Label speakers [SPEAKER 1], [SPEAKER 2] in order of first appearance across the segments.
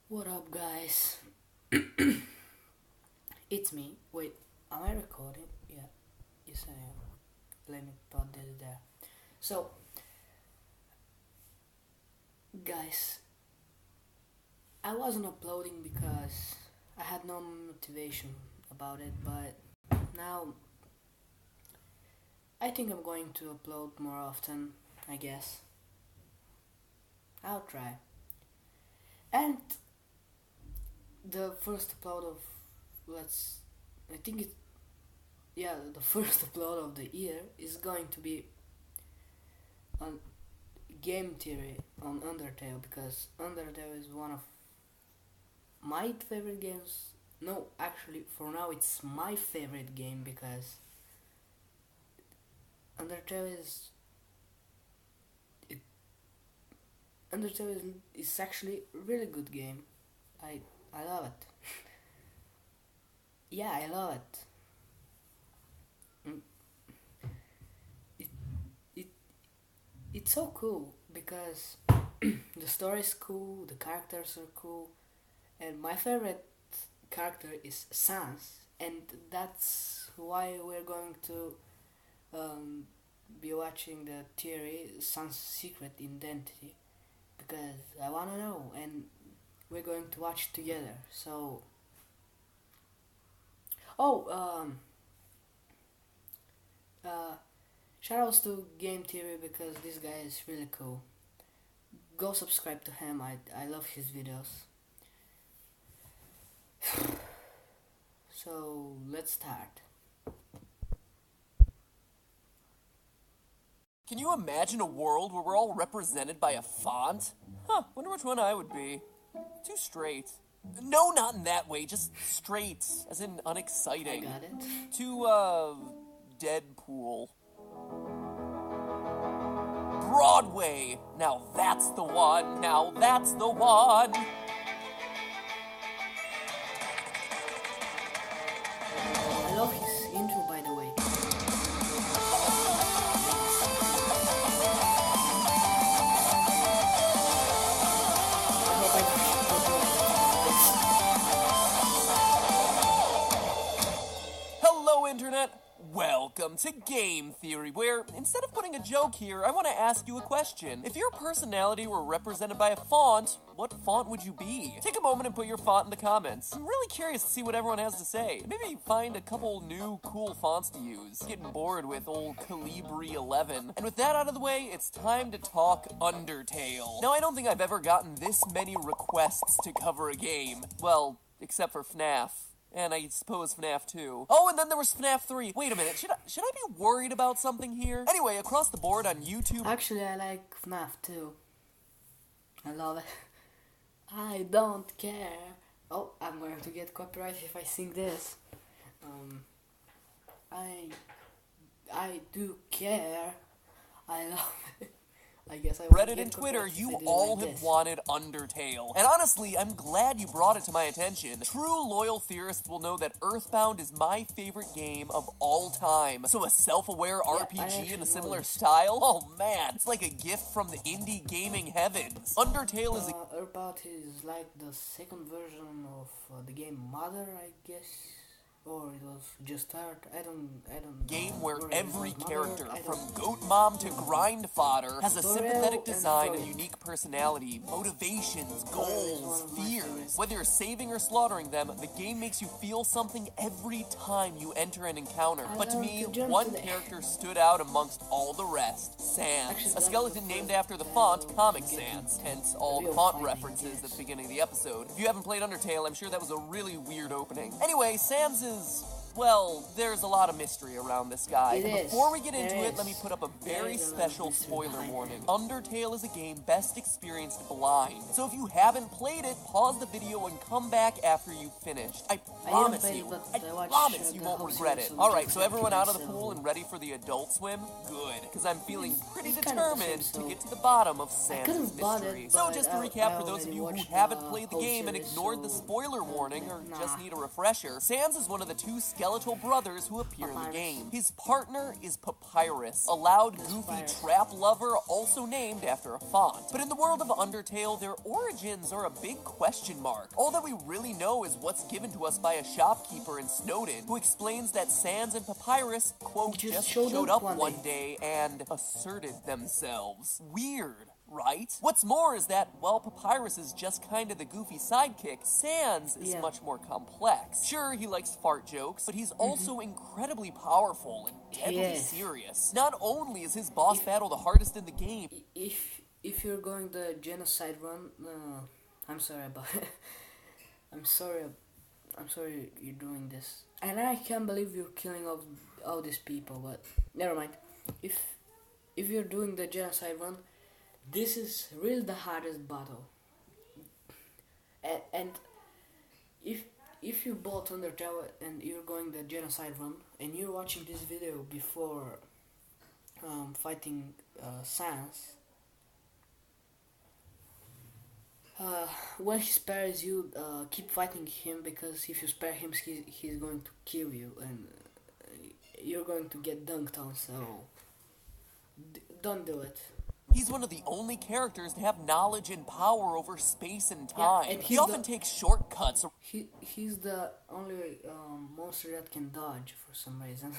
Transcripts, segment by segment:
[SPEAKER 1] What up, guys? It's me. Wait, am I recording? Yeah, yes, I am. Let me put this there. So, guys, I wasn't uploading because I had no motivation about it, but now I think I'm going to upload more often, I guess. I'll try. And the first upload of let's I think it yeah the first upload of the year is going to be on game theory on Undertale, because Undertale is one of my favorite games. No, actually, for now it's my favorite game because Undertale is it, is actually a really good game. I love it. Yeah, I love it. Mm, It it it's so cool because the story is cool, the characters are cool, and my favorite character is Sans, and that's why we're going to um, be watching the theory Sans Secret Identity, because I wanna know, and we're going to watch together. So, oh, uh, shoutouts to Game Theory because this guy is really cool. Go subscribe to him. I love his videos. So let's start.
[SPEAKER 2] Can you imagine a world where we're all represented by a font? Huh, wonder which one I would be. Too straight. No, not in that way, just straight, as in
[SPEAKER 1] I
[SPEAKER 2] unexciting.
[SPEAKER 1] got it.
[SPEAKER 2] Too, Deadpool. Broadway! Now that's the one, now that's the one!
[SPEAKER 1] I love his intro, by the way. I hope I
[SPEAKER 2] Hello, Internet! Welcome to Game Theory, where instead of putting a joke here, I want to ask you a question. If your personality were represented by a font, what font would you be? Take a moment and put your font in the comments. I'm really curious to see what everyone has to say. Maybe find a couple new cool fonts to use. Getting bored with old Calibri 11. And with that out of the way, it's time to talk Undertale. Now, I don't think I've ever gotten this many requests to cover a game. Well, except for FNAF. And I suppose FNAF 2. Oh, and then there was FNAF 3. Wait a minute, should I be worried about something here? Anyway, across the board on YouTube...
[SPEAKER 1] Actually, I like FNAF too. I love it. I don't care. Oh, I'm going to get copyright if I sing this. I do care. I love it. I guess I would
[SPEAKER 2] Reddit
[SPEAKER 1] get
[SPEAKER 2] and Twitter,
[SPEAKER 1] copyright if I
[SPEAKER 2] you
[SPEAKER 1] did it
[SPEAKER 2] all
[SPEAKER 1] like
[SPEAKER 2] have
[SPEAKER 1] this.
[SPEAKER 2] wanted Undertale. And honestly, I'm glad you brought it to my attention. True loyal theorists will know that Earthbound is my favorite game of all time. So a self-aware
[SPEAKER 1] I
[SPEAKER 2] RPG
[SPEAKER 1] actually
[SPEAKER 2] in
[SPEAKER 1] know
[SPEAKER 2] a similar
[SPEAKER 1] this.
[SPEAKER 2] style? Oh man, it's like a gift from the indie gaming heavens. Undertale is a
[SPEAKER 1] Earthbound is like the second version of the game Mother, I guess, or it was just art. I don't.
[SPEAKER 2] game
[SPEAKER 1] know.
[SPEAKER 2] where
[SPEAKER 1] Or it
[SPEAKER 2] every
[SPEAKER 1] was Mother,
[SPEAKER 2] character,
[SPEAKER 1] I
[SPEAKER 2] from
[SPEAKER 1] don't-
[SPEAKER 2] goat mom to grind fodder, has a
[SPEAKER 1] Tutorial
[SPEAKER 2] sympathetic
[SPEAKER 1] and
[SPEAKER 2] design, a
[SPEAKER 1] Frozen.
[SPEAKER 2] unique personality, motivations,
[SPEAKER 1] Tutorial is
[SPEAKER 2] goals,
[SPEAKER 1] one of my
[SPEAKER 2] fears.
[SPEAKER 1] favorites.
[SPEAKER 2] Whether you're saving or slaughtering them, the game makes you feel something every time you enter an encounter.
[SPEAKER 1] I
[SPEAKER 2] But to
[SPEAKER 1] love
[SPEAKER 2] me,
[SPEAKER 1] to jump
[SPEAKER 2] one
[SPEAKER 1] to the-
[SPEAKER 2] character stood out amongst all the rest. Sans,
[SPEAKER 1] Actually,
[SPEAKER 2] a
[SPEAKER 1] that's
[SPEAKER 2] skeleton
[SPEAKER 1] the
[SPEAKER 2] named
[SPEAKER 1] first
[SPEAKER 2] after the
[SPEAKER 1] time
[SPEAKER 2] font Comic
[SPEAKER 1] we get
[SPEAKER 2] Sans,
[SPEAKER 1] to
[SPEAKER 2] hence all the
[SPEAKER 1] real
[SPEAKER 2] font
[SPEAKER 1] fighting,
[SPEAKER 2] references
[SPEAKER 1] yes.
[SPEAKER 2] at the beginning of the episode. If you haven't played Undertale, I'm sure that was a really weird opening. Anyway, Sans is... well, there's a lot of mystery around this guy.
[SPEAKER 1] It
[SPEAKER 2] And
[SPEAKER 1] is.
[SPEAKER 2] before we get into
[SPEAKER 1] There
[SPEAKER 2] it, let me
[SPEAKER 1] is.
[SPEAKER 2] put up a
[SPEAKER 1] There
[SPEAKER 2] very
[SPEAKER 1] is a lot of
[SPEAKER 2] special
[SPEAKER 1] mystery
[SPEAKER 2] spoiler
[SPEAKER 1] behind
[SPEAKER 2] warning.
[SPEAKER 1] it.
[SPEAKER 2] Undertale is a game best experienced blind. So if you haven't played it, pause the video and come back after you've finished. I promise
[SPEAKER 1] played
[SPEAKER 2] you,
[SPEAKER 1] it, but
[SPEAKER 2] I
[SPEAKER 1] I watched,
[SPEAKER 2] promise you
[SPEAKER 1] the
[SPEAKER 2] won't
[SPEAKER 1] whole
[SPEAKER 2] regret it.
[SPEAKER 1] series, so
[SPEAKER 2] Alright,
[SPEAKER 1] just
[SPEAKER 2] so
[SPEAKER 1] like
[SPEAKER 2] everyone
[SPEAKER 1] you
[SPEAKER 2] out of the
[SPEAKER 1] said.
[SPEAKER 2] pool and ready for the adult swim? Good, because I'm feeling pretty
[SPEAKER 1] It's kind of the
[SPEAKER 2] determined
[SPEAKER 1] same,
[SPEAKER 2] to
[SPEAKER 1] so
[SPEAKER 2] get to the bottom of
[SPEAKER 1] I
[SPEAKER 2] Sans'
[SPEAKER 1] couldn't bought
[SPEAKER 2] mystery.
[SPEAKER 1] it,
[SPEAKER 2] So
[SPEAKER 1] but
[SPEAKER 2] just to
[SPEAKER 1] I
[SPEAKER 2] recap for those of
[SPEAKER 1] already
[SPEAKER 2] you who
[SPEAKER 1] watched
[SPEAKER 2] haven't
[SPEAKER 1] the
[SPEAKER 2] played the
[SPEAKER 1] whole
[SPEAKER 2] game and
[SPEAKER 1] series,
[SPEAKER 2] ignored the
[SPEAKER 1] so-
[SPEAKER 2] spoiler warning or just
[SPEAKER 1] Nah.
[SPEAKER 2] need a refresher, Sans is one of the two skeletons skeletal brothers who appear in the
[SPEAKER 1] Papyrus.
[SPEAKER 2] game. His partner is Papyrus, a loud, goofy
[SPEAKER 1] Papyrus.
[SPEAKER 2] trap lover also named after a font. But in the world of Undertale, their origins are a big question mark. All that we really know is what's given to us by a shopkeeper in Snowdin, who explains that Sans and Papyrus, quote, just showed up one day and asserted themselves. Weird, right? What's more is that while Papyrus is just kind of the goofy sidekick, Sans is much more complex. Sure, he likes fart jokes, but he's also incredibly powerful and deadly serious. Not only is his boss battle the hardest in the game,
[SPEAKER 1] if you're going the genocide run, I'm sorry about it. I'm sorry you're doing this. And I can't believe you're killing all these people, but never mind. If you're doing the genocide run, this is really the hardest battle. And if you bought Undertale and you're going the genocide run and you're watching this video before fighting Sans, when he spares you, keep fighting him, because if you spare him, he's going to kill you and you're going to get dunked on, so don't do it.
[SPEAKER 2] he's one of the only characters to have knowledge and power over space and time.
[SPEAKER 1] And
[SPEAKER 2] he often takes shortcuts.
[SPEAKER 1] He's the only monster that can dodge for some reason.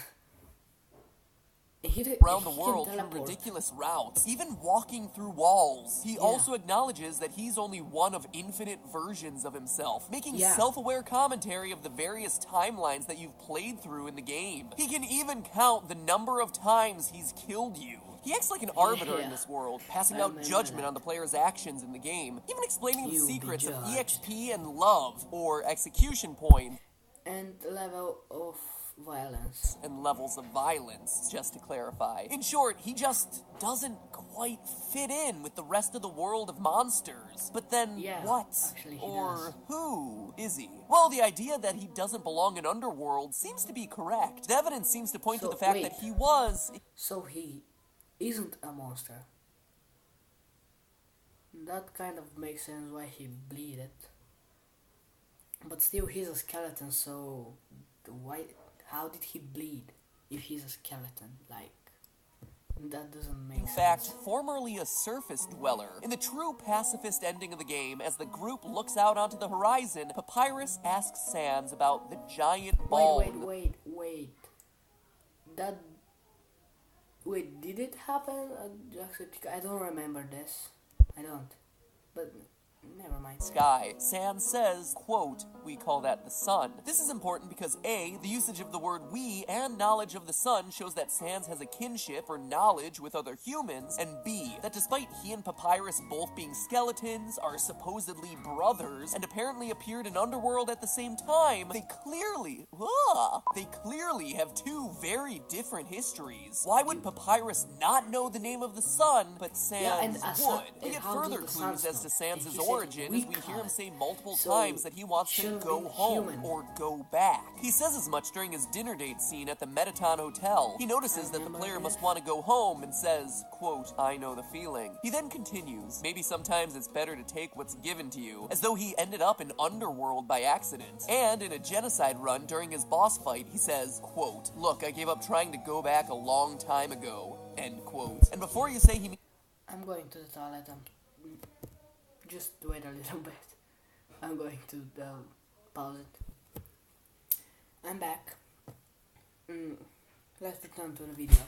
[SPEAKER 2] Around the world through ridiculous routes, even walking through walls. He also acknowledges that he's only one of infinite versions of himself, making self-aware commentary of the various timelines that you've played through in the game. He can even count the number of times he's killed you. He acts like an arbiter in this world, passing out judgment on the player's actions in the game, even explaining the secrets of EXP and love, or execution point,
[SPEAKER 1] and level of violence.
[SPEAKER 2] And levels of violence, just to clarify. In short, he just doesn't quite fit in with the rest of the world of monsters. But then, what or who is he? Well, the idea that he doesn't belong in Underworld seems to be correct. The evidence seems to point to the fact that he was...
[SPEAKER 1] So he isn't a monster. That kind of makes sense why he bleeded. But still, he's a skeleton, so why... How did he bleed if he's a skeleton? Like, that doesn't make sense.
[SPEAKER 2] In fact, formerly a surface dweller. In the true pacifist ending of the game, as the group looks out onto the horizon, Papyrus asks Sans about the giant ball.
[SPEAKER 1] Wait. Wait, did it happen? I don't remember this. I don't. But... never mind.
[SPEAKER 2] Sky. Sans says, quote, "We call that the sun." This is important because A, the usage of the word we and knowledge of the sun shows that Sans has a kinship or knowledge with other humans, and B, that despite he and Papyrus both being skeletons, are supposedly brothers, and apparently appeared in Underworld at the same time, they clearly have two very different histories. Why would Papyrus not know the name of the sun, but Sans would? We get further clues as to Sans' origin as we hear him say multiple times that he wants to go home or go back. He says as much during his dinner date scene at the Metaton Hotel. He notices that the player must want to go home and says, quote, "I know the feeling." He then continues, "Maybe sometimes it's better to take what's given to you," as though he ended up in Underworld by accident. And in a genocide run during his boss fight, he says, quote, "Look, I gave up trying to go back a long time ago," end quote. And before you say
[SPEAKER 1] I'm going to the toilet. Just wait a little bit. I'm going to pause it. I'm back. Let's return to the video.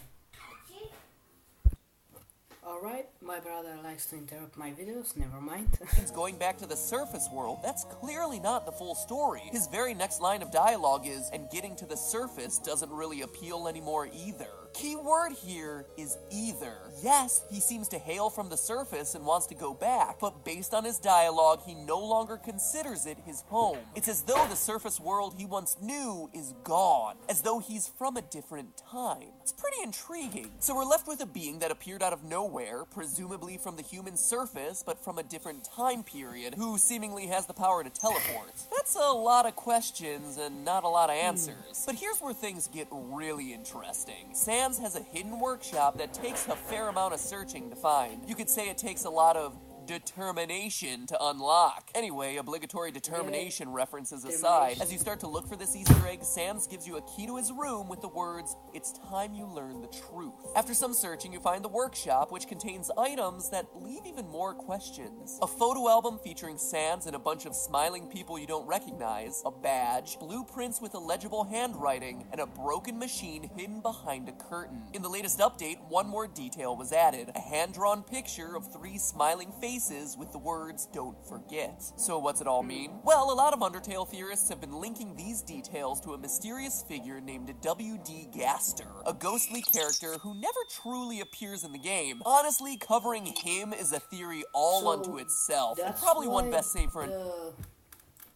[SPEAKER 1] Alright, my brother likes to interrupt my videos, never mind.
[SPEAKER 2] He's going back to the surface world. That's clearly not the full story. His very next line of dialogue is, "And getting to the surface doesn't really appeal anymore either." Key word here is either. Yes, he seems to hail from the surface and wants to go back, but based on his dialogue, he no longer considers it his home. It's as though the surface world he once knew is gone, as though he's from a different time. It's pretty intriguing. So we're left with a being that appeared out of nowhere, presumably from the human surface, but from a different time period, who seemingly has the power to teleport. That's a lot of questions and not a lot of answers. But here's where things get really interesting. Sans has a hidden workshop that takes a fair amount of searching to find. You could say it takes a lot of determination to unlock. Anyway, obligatory determination references aside, as you start to look for this Easter egg, Sans gives you a key to his room with the words, "It's time you learn the truth." After some searching, you find the workshop, which contains items that leave even more questions. A photo album featuring Sans and a bunch of smiling people you don't recognize, a badge, blueprints with illegible handwriting, and a broken machine hidden behind a curtain. In the latest update, one more detail was added, a hand-drawn picture of 3 smiling faces with the words, "Don't forget." So what's it all mean? Well, a lot of Undertale theorists have been linking these details to a mysterious figure named W.D. Gaster, a ghostly character who never truly appears in the game. Honestly, covering him is a theory all unto itself, and probably one best saved for
[SPEAKER 1] the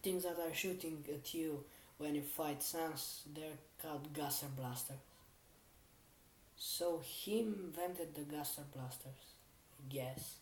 [SPEAKER 1] things that are shooting at you when you fight Sans, they're called Gaster Blasters. So he invented the Gaster Blasters, I guess.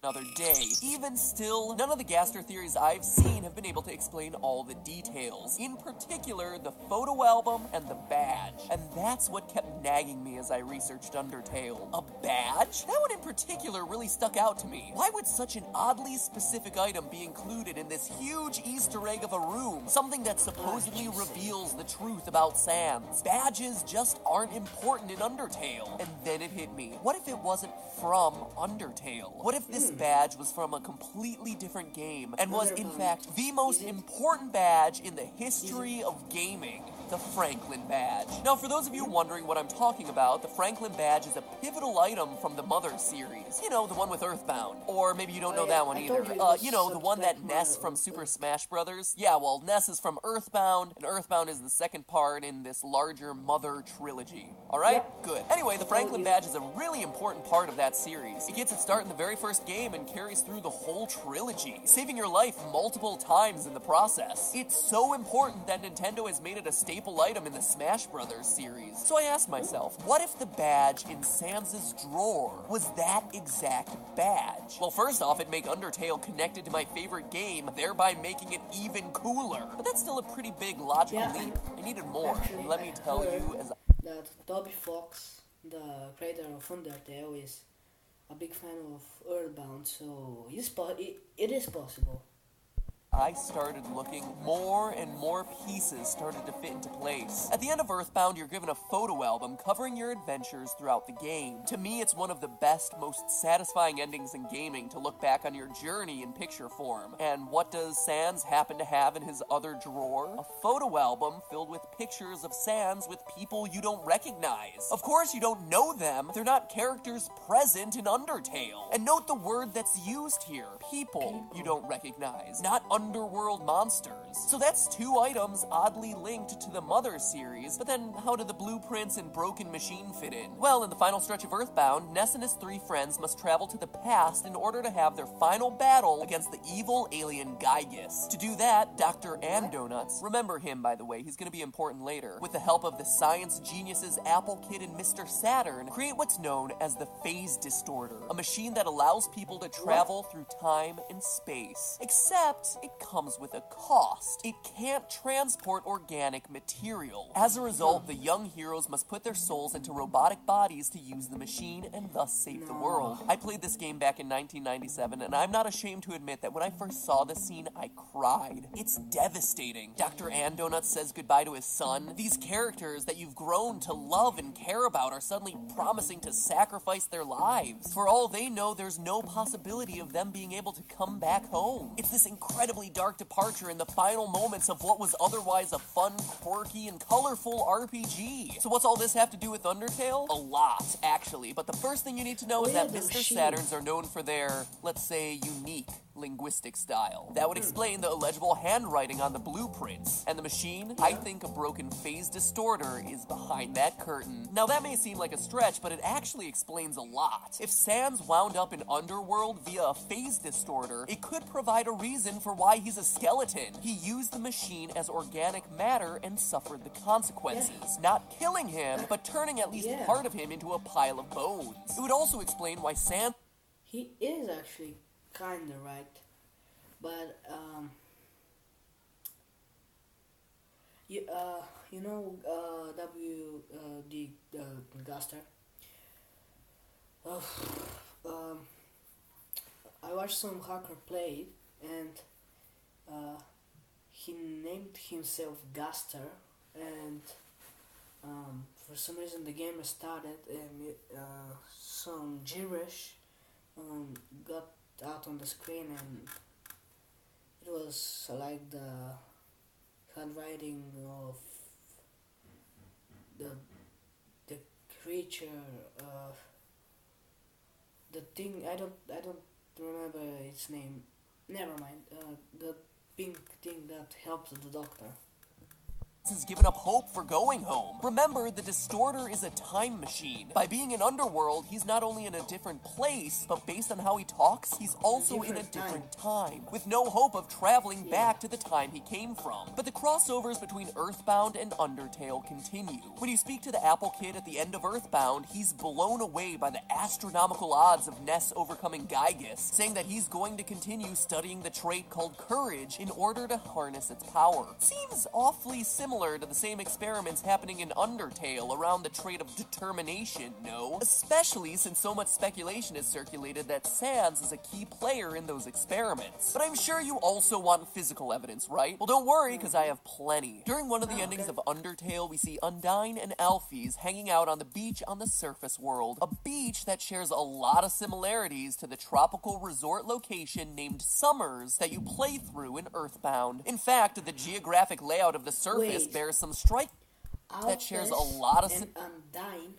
[SPEAKER 2] Another day. Even still, none of the Gaster theories I've seen have been able to explain all the details. In particular, the photo album and the badge. And that's what kept nagging me as I researched Undertale. A badge? That one in particular really stuck out to me. Why would such an oddly specific item be included in this huge Easter egg of a room? Something that supposedly reveals the truth about Sans. Badges just aren't important in Undertale. And then it hit me. What if it wasn't from Undertale? What if this badge was from a completely different game and was in fact the most important badge in the history of gaming? The Franklin Badge. Now, for those of you wondering what I'm talking about, the Franklin Badge is a pivotal item from the Mother series. You know, the one with Earthbound. Or maybe you don't know that one either. You know, the one that Ness from Super Smash Bros. Yeah, well, Ness is from Earthbound, and Earthbound is the second part in this larger Mother trilogy. Alright?
[SPEAKER 1] Yep.
[SPEAKER 2] Good. Anyway, the Franklin Badge is a really important part of that series. It gets its start in the very first game and carries through the whole trilogy, saving your life multiple times in the process. It's so important that Nintendo has made it a staple item in the Smash Bros. Series. So I asked myself, what if the badge in Sans' drawer was that exact badge? Well, first off, it'd make Undertale connected to my favorite game, thereby making it even cooler. But that's still a pretty big logical leap. I needed more.
[SPEAKER 1] Actually,
[SPEAKER 2] Let me tell you as
[SPEAKER 1] that Toby Fox, the creator of Undertale, is a big fan of Earthbound, so it is possible.
[SPEAKER 2] I started looking, more and more pieces started to fit into place. At the end of Earthbound, you're given a photo album covering your adventures throughout the game. To me, it's one of the best, most satisfying endings in gaming to look back on your journey in picture form. And what does Sans happen to have in his other drawer? A photo album filled with pictures of Sans with people you don't recognize. Of course, you don't know them. They're not characters present in Undertale. And note the word that's used here. People you don't recognize. Not underworld monsters. So that's 2 items oddly linked to the Mother series, but then how do the blueprints and broken machine fit in? Well, in the final stretch of Earthbound, Ness and his 3 friends must travel to the past in order to have their final battle against the evil alien Gygus. To do that, Dr. Andonuts, remember him by the way, he's gonna be important later, with the help of the science geniuses Apple Kid and Mr. Saturn, create what's known as the Phase Distorter, a machine that allows people to travel through time and space. Except, it comes with a cost. It can't transport organic material. As a result, the young heroes must put their souls into robotic bodies to use the machine and thus save the world. I played this game back in 1997, and I'm not ashamed to admit that when I first saw this scene, I cried. It's devastating. Dr. Andonuts says goodbye to his son. These characters that you've grown to love and care about are suddenly promising to sacrifice their lives. For all they know, there's no possibility of them being able to come back home. It's this incredibly dark departure in the final moments of what was otherwise a fun, quirky, and colorful RPG. So what's all this have to do with Undertale? A lot, actually. But the first thing you need to know is that Mr. Saturns are known for their, let's say, unique linguistic style. That would explain the illegible handwriting on the blueprints. And the machine, I think a broken phase distorter is behind that curtain. Now that may seem like a stretch, but it actually explains a lot. If Sans wound up in Underworld via a phase distorter, it could provide a reason for why he's a skeleton. He used the machine as organic matter and suffered the consequences. Not killing him, but turning at least part of him into a pile of bones. It would also explain why Sans...
[SPEAKER 1] He is actually kinda right, but you know W.D. Gaster. I watched some hacker play, and he named himself Gaster, and for some reason the game started, and some gibberish got out on the screen, and it was like the handwriting of the the creature, the thing. I don't remember its name. Never mind. The pink thing that helps the doctor.
[SPEAKER 2] Has given up hope for going home. Remember, the Distorter is a time machine. By being in Underworld, he's not only in a different place, but based on how he talks, he's also in a different time, with no hope of traveling back to the time he came from. But the crossovers between Earthbound and Undertale continue. When you speak to the Apple Kid at the end of Earthbound, he's blown away by the astronomical odds of Ness overcoming Gygus, saying that he's going to continue studying the trait called Courage in order to harness its power. Seems awfully similar to the same experiments happening in Undertale around the trait of determination, no? Especially since so much speculation has circulated that Sans is a key player in those experiments. But I'm sure you also want physical evidence, right? Well, don't worry, because I have plenty. During one of the endings of Undertale, we see Undyne and Alphys hanging out on the beach on the surface world, a beach that shares a lot of similarities to the tropical resort location named Summers that you play through in Earthbound. In fact, the geographic layout of the surface bears some strike that shares a lot of
[SPEAKER 1] Undyne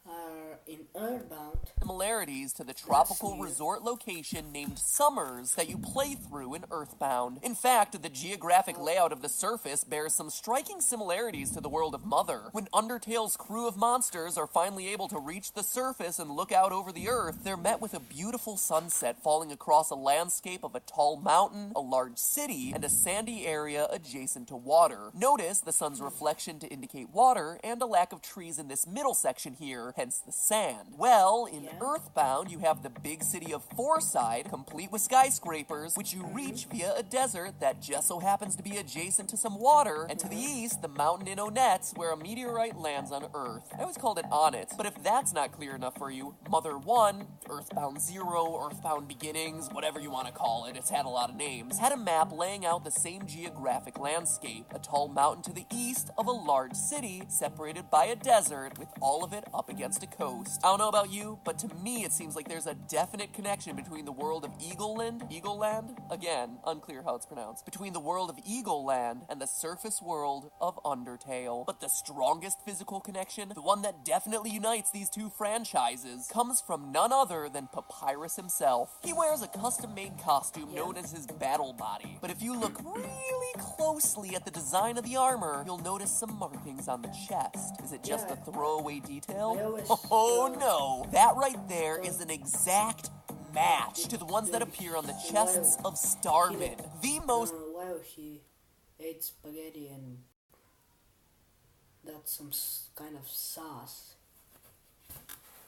[SPEAKER 1] are in Earthbound.
[SPEAKER 2] Similarities to the tropical resort location named Summers that you play through in Earthbound. In fact, the geographic layout of the surface bears some striking similarities to the world of Mother. When Undertale's crew of monsters are finally able to reach the surface and look out over the earth, they're met with a beautiful sunset falling across a landscape of a tall mountain, a large city, and a sandy area adjacent to water. Notice the sun's reflection to indicate water and a lack of trees in this middle section here, hence the sand. Well, in Earthbound, you have the big city of Fourside, complete with skyscrapers, which you reach via a desert that just so happens to be adjacent to some water, and to the east, the mountain in Onetz, where a meteorite lands on Earth. I always called it Onetz, but if that's not clear enough for you, Mother 1, Earthbound 0, Earthbound Beginnings, whatever you want to call it, it's had a lot of names, had a map laying out the same geographic landscape, a tall mountain to the east of a large city, separated by a desert, with all of it up against a coast. I don't know about you, but to me it seems like there's a definite connection between the world of Eagleland, again, unclear how it's pronounced, between the world of Eagleland and the surface world of Undertale. But the strongest physical connection, the one that definitely unites these two franchises, comes from none other than Papyrus himself. He wears a custom-made costume known as his battle body, but if you look really closely at the design of the armor, you'll notice some markings on the chest. Is it just a throwaway detail? Oh no, that right there is an exact match to the ones that appear on the chests of Starman. The most...
[SPEAKER 1] While he ate spaghetti and that's some kind of sauce.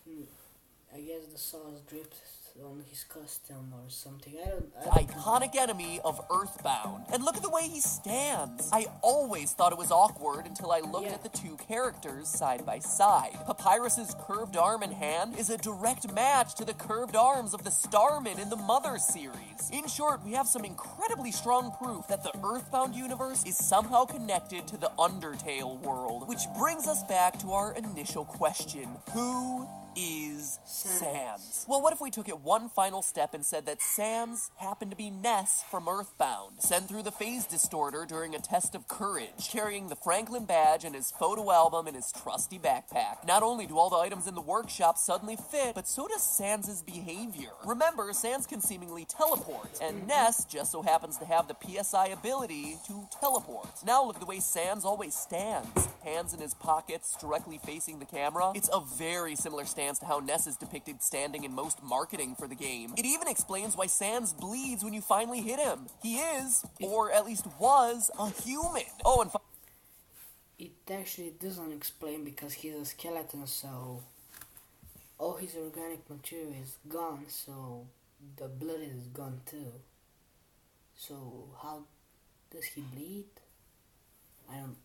[SPEAKER 1] I guess the sauce dripped on his costume or something. I don't
[SPEAKER 2] iconic enemy of Earthbound. And look at the way he stands. I always thought it was awkward until I looked at the two characters side by side. Papyrus's curved arm and hand is a direct match to the curved arms of the Starman in the Mother series. In short, we have some incredibly strong proof that the Earthbound universe is somehow connected to the Undertale world, which brings us back to our initial question. Who is Sans? Well, what if we took it one final step and said that Sans happened to be Ness from Earthbound, sent through the phase distorter during a test of courage, carrying the Franklin badge and his photo album in his trusty backpack. Not only do all the items in the workshop suddenly fit, but so does Sans' behavior. Remember, Sans can seemingly teleport, and Ness just so happens to have the PSI ability to teleport. Now look at the way Sans always stands, hands in his pockets, directly facing the camera. It's a very similar stance to how Ness is depicted standing in most marketing for the game. It even explains why Sans bleeds when you finally hit him. He is, or at least was, a human. Oh, and
[SPEAKER 1] it actually doesn't explain because he's a skeleton, so all his organic material is gone, so the blood is gone too. So how does he bleed? I don't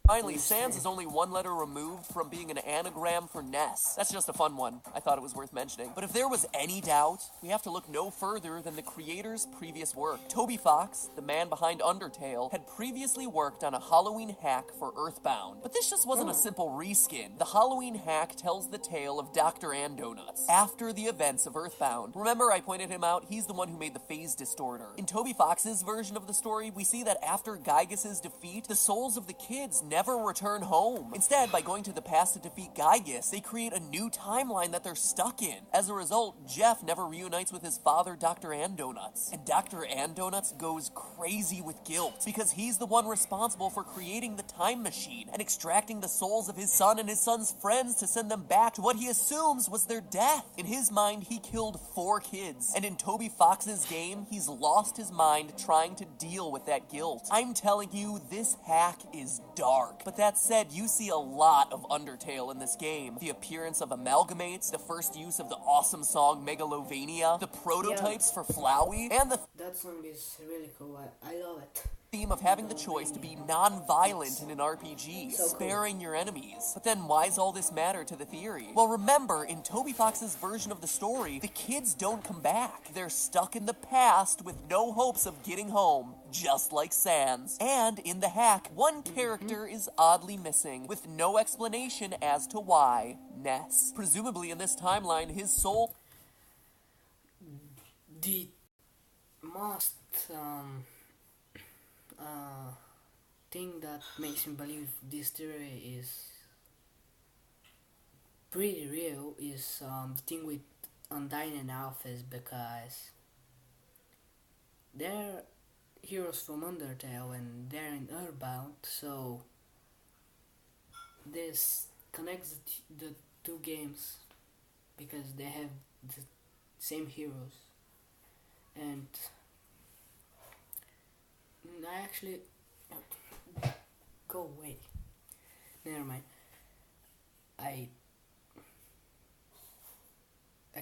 [SPEAKER 2] Finally, Sans is only one letter removed from being an anagram for Ness. That's just a fun one. I thought it was worth mentioning. But if there was any doubt, we have to look no further than the creator's previous work. Toby Fox, the man behind Undertale, had previously worked on a Halloween hack for Earthbound. But this just wasn't a simple reskin. The Halloween hack tells the tale of Dr. Andonuts after the events of Earthbound. Remember I pointed him out? He's the one who made the phase distorter. In Toby Fox's version of the story, we see that after Gygus' defeat, the souls of the kids never return home. Instead, by going to the past to defeat Gygus, they create a new timeline that they're stuck in. As a result, Jeff never reunites with his father, Dr. Andonuts. And Dr. Andonuts goes crazy with guilt because he's the one responsible for creating the time machine and extracting the souls of his son and his son's friends to send them back to what he assumes was their death. In his mind, he killed 4 kids. And in Toby Fox's game, he's lost his mind trying to deal with that guilt. I'm telling you, this hack is dark. But that said, you see a lot of Undertale in this game. The appearance of Amalgamates, the first use of the awesome song Megalovania, the prototypes for Flowey, and
[SPEAKER 1] that song is really cool. I love it.
[SPEAKER 2] Theme of having the choice to be non-violent in an RPG,
[SPEAKER 1] so
[SPEAKER 2] sparing cool. Your enemies. But then why does all this matter to the theory? Well, remember, in Toby Fox's version of the story, the kids don't come back. They're stuck in the past with no hopes of getting home, just like Sans. And in the hack, one character is oddly missing, with no explanation as to why. Ness. Presumably in this timeline, his soul...
[SPEAKER 1] The most, thing that makes me believe this theory is pretty real is the thing with Undyne and Alphys, because they're heroes from Undertale and they're in Earthbound, so this connects the 2 games because they have the same heroes. And I actually... Go away. Never mind. I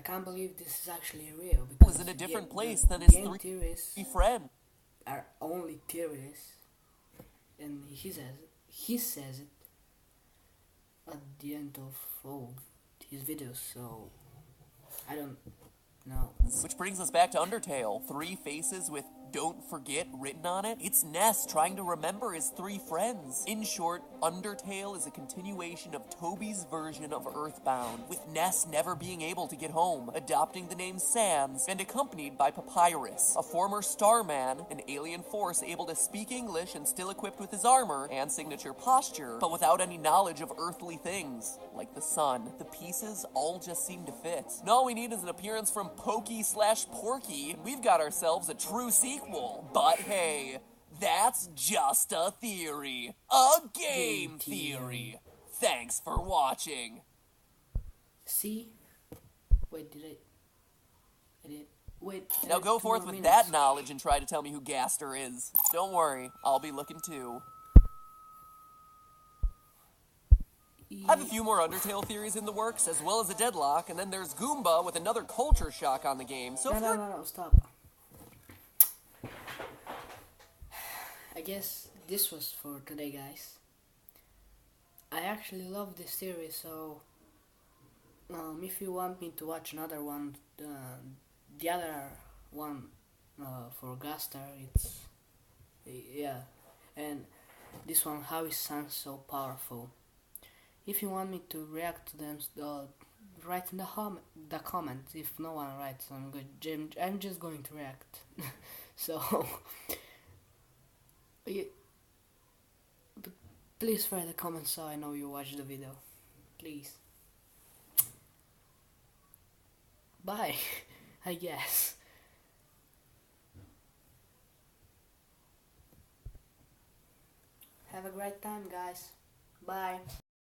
[SPEAKER 1] can't believe this is actually real, because
[SPEAKER 2] was in a different place than his 3 friends
[SPEAKER 1] are only theories, and he says it at the end of all his videos, so I don't know.
[SPEAKER 2] Which brings us back to Undertale. 3 faces with "Don't Forget" written on it. It's Ness trying to remember his 3 friends. In short, Undertale is a continuation of Toby's version of Earthbound, with Ness never being able to get home, adopting the name Sans, and accompanied by Papyrus, a former Starman, an alien force able to speak English and still equipped with his armor and signature posture, but without any knowledge of earthly things, like the sun. The pieces all just seem to fit. And all we need is an appearance from Pokey/Porky, and we've got ourselves a true sequel. But hey, that's just a theory. A game theory. Thanks for watching.
[SPEAKER 1] See? Wait, Wait.
[SPEAKER 2] Now go forth with that knowledge and try to tell me who Gaster is. Don't worry, I'll be looking too. I have a few more Undertale theories in the works, as well as a deadlock, and then there's Goomba with another culture shock on the game. So
[SPEAKER 1] No, stop. I guess this was for today, guys. I actually love this series, so if you want me to watch another one, the other one for Gaster, it's and this one, how his son's so powerful. If you want me to react to them, write in the comments. If no one writes, I'm just going to react. So, but please write a comment so I know you watched the video. Please. Bye, I guess. Have a great time, guys. Bye.